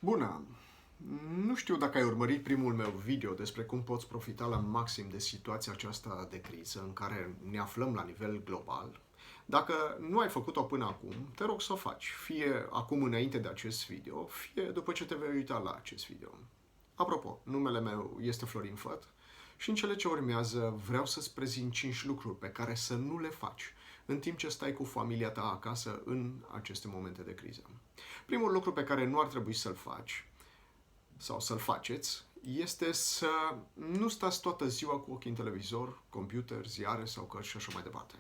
Bună! Nu știu dacă ai urmărit primul meu video despre cum poți profita la maxim de situația aceasta de criză în care ne aflăm la nivel global. Dacă nu ai făcut-o până acum, te rog să o faci, fie acum înainte de acest video, fie după ce te vei uita la acest video. Apropo, numele meu este Florin Făt și în cele ce urmează vreau să-ți prezint 5 lucruri pe care să nu le faci în timp ce stai cu familia ta acasă în aceste momente de criză. Primul lucru pe care nu ar trebui să-l faci sau să-l faceți este să nu stați toată ziua cu ochii în televizor, computer, ziare sau cărți și așa mai departe.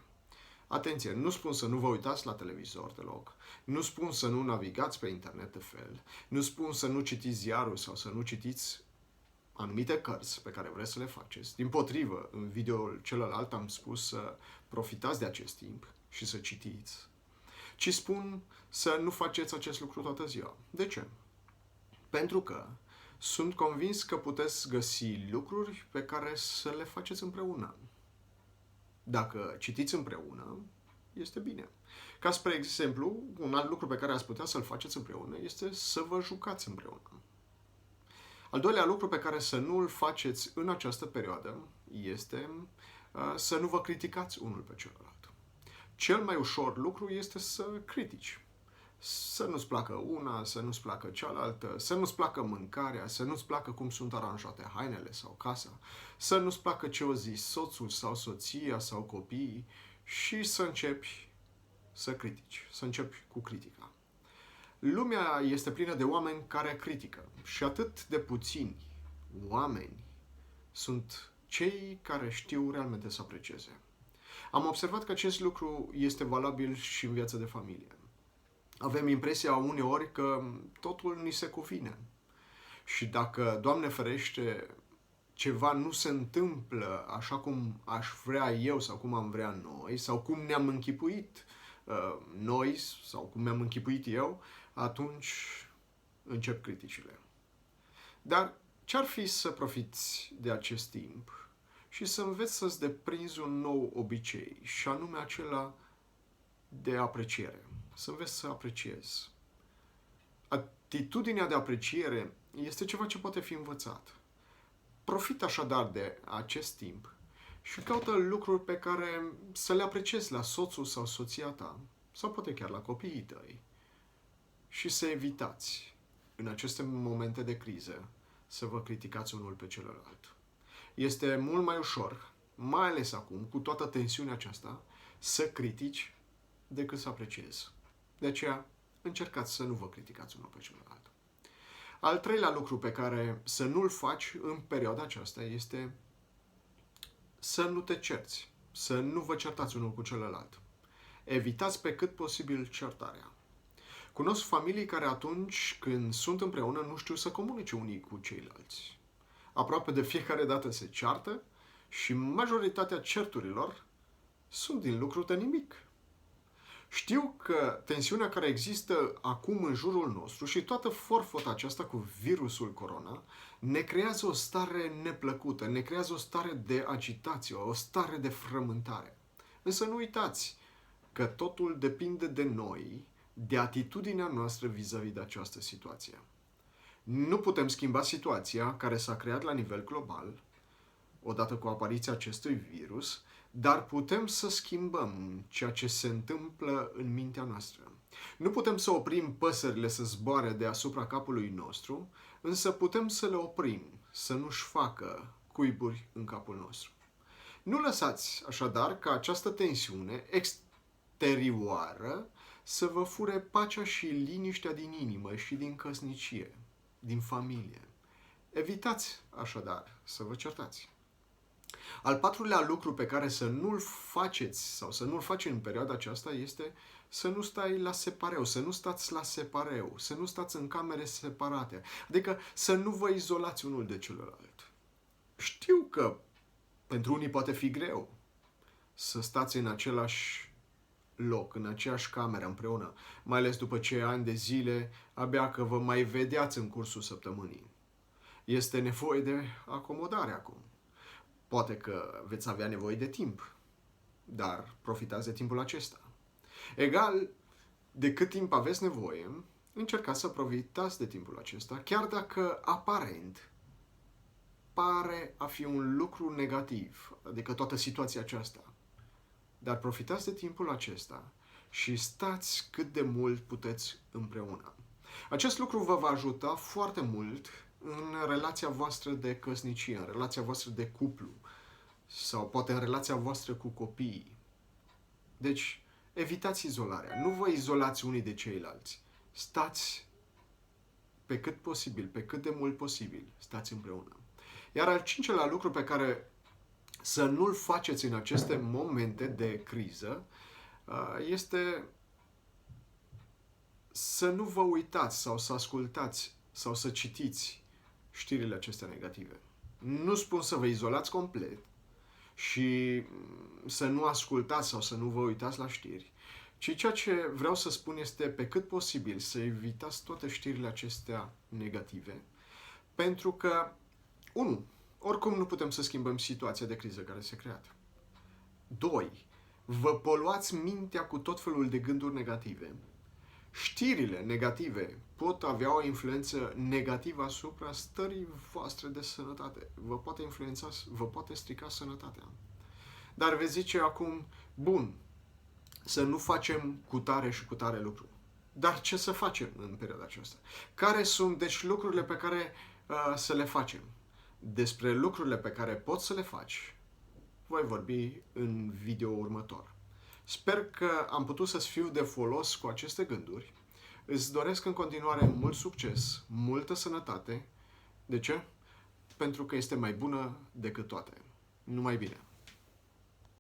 Atenție, nu spun să nu vă uitați la televizor deloc, nu spun să nu navigați pe internet de fel, nu spun să nu citiți ziarul sau să nu citiți anumite cărți pe care vreți să le faceți. Dimpotrivă, în videoul celălalt am spus să profitați de acest timp și să citiți, ci spun să nu faceți acest lucru toată ziua. De ce? Pentru că sunt convins că puteți găsi lucruri pe care să le faceți împreună. Dacă citiți împreună, este bine. Ca spre exemplu, un alt lucru pe care ați putea să-l faceți împreună este să vă jucați împreună. Al doilea lucru pe care să nu îl faceți în această perioadă este să nu vă criticați unul pe celălalt. Cel mai ușor lucru este să critici. Să nu-ți placă una, să nu-ți placă cealaltă, să nu-ți placă mâncarea, să nu-ți placă cum sunt aranjate hainele sau casa, să nu-ți placă ce o zis soțul sau soția sau copiii și să începi să critici, să începi cu critica. Lumea este plină de oameni care critică și atât de puțini oameni sunt cei care știu realmente să aprecieze. Am observat că acest lucru este valabil și în viața de familie. Avem impresia uneori că totul ni se cuvine. Și dacă, Doamne ferește, ceva nu se întâmplă așa cum aș vrea eu sau cum am vrea noi, sau cum ne-am închipuit noi, sau cum mi-am închipuit eu, atunci încep criticile. Dar ce-ar fi să profiți de acest timp și să înveți să-ți deprinzi un nou obicei, și anume acela de apreciere. Să înveți să apreciezi. Atitudinea de apreciere este ceva ce poate fi învățat. Profită așadar de acest timp și caută lucruri pe care să le apreciezi la soțul sau soția ta, sau poate chiar la copiii tăi, și să evitați, în aceste momente de criză, să vă criticați unul pe celălalt. Este mult mai ușor, mai ales acum, cu toată tensiunea aceasta, să critici decât să apreciezi. De aceea, încercați să nu vă criticați unul pe celălalt. Al treilea lucru pe care să nu-l faci în perioada aceasta este să nu te cerți, să nu vă certați unul cu celălalt. Evitați pe cât posibil certarea. Cunosc familii care atunci când sunt împreună nu știu să comunice unii cu ceilalți. Aproape de fiecare dată se ceartă și majoritatea certurilor sunt din lucru de nimic. Știu că tensiunea care există acum în jurul nostru și toată forfota aceasta cu virusul corona ne creează o stare neplăcută, ne creează o stare de agitație, o stare de frământare. Însă nu uitați că totul depinde de noi, de atitudinea noastră vis-a-vis de această situație. Nu putem schimba situația care s-a creat la nivel global, odată cu apariția acestui virus, dar putem să schimbăm ceea ce se întâmplă în mintea noastră. Nu putem să oprim păsările să zboare deasupra capului nostru, însă putem să le oprim, să nu-și facă cuiburi în capul nostru. Nu lăsați, așadar, ca această tensiune exterioară să vă fure pacea și liniștea din inimă și din căsnicie, din familie. Evitați, așadar, să vă certați. Al patrulea lucru pe care să nu-l faceți sau să nu-l faci în perioada aceasta este să nu stai la separeu, să nu stați la separeu, să nu stați în camere separate, adică să nu vă izolați unul de celălalt. Știu că pentru unii poate fi greu să stați în același loc, în aceeași cameră împreună, mai ales după ce ani de zile abia că vă mai vedeați în cursul săptămânii. Este nevoie de acomodare acum. Poate că veți avea nevoie de timp, dar profitați de timpul acesta. Egal de cât timp aveți nevoie, încercați să profitați de timpul acesta, chiar dacă aparent pare a fi un lucru negativ, adică toată situația aceasta. Dar profitați de timpul acesta și stați cât de mult puteți împreună. Acest lucru vă va ajuta foarte mult în relația voastră de căsnicie, în relația voastră de cuplu sau poate în relația voastră cu copiii. Deci, evitați izolarea. Nu vă izolați unii de ceilalți. Stați pe cât posibil, pe cât de mult posibil, stați împreună. Iar al cincelea lucru pe care să nu-l faceți în aceste momente de criză este să nu vă uitați sau să ascultați sau să citiți știrile acestea negative. Nu spun să vă izolați complet și să nu ascultați sau să nu vă uitați la știri, ci ceea ce vreau să spun este pe cât posibil să evitați toate știrile acestea negative, pentru că, 1. Oricum nu putem să schimbăm situația de criză care se creează. 2. Vă poluați mintea cu tot felul de gânduri negative. Știrile negative pot avea o influență negativă asupra stării voastre de sănătate. Vă poate influența, vă poate strica sănătatea. Dar veți zice acum, bun, să nu facem cu tare și cu tare lucru. Dar ce să facem în perioada aceasta? Care sunt, deci, lucrurile pe care să le facem? Despre lucrurile pe care poți să le faci, voi vorbi în video următor. Sper că am putut să-ți fiu de folos cu aceste gânduri. Îți doresc în continuare mult succes, multă sănătate. De ce? Pentru că este mai bună decât toate. Numai bine!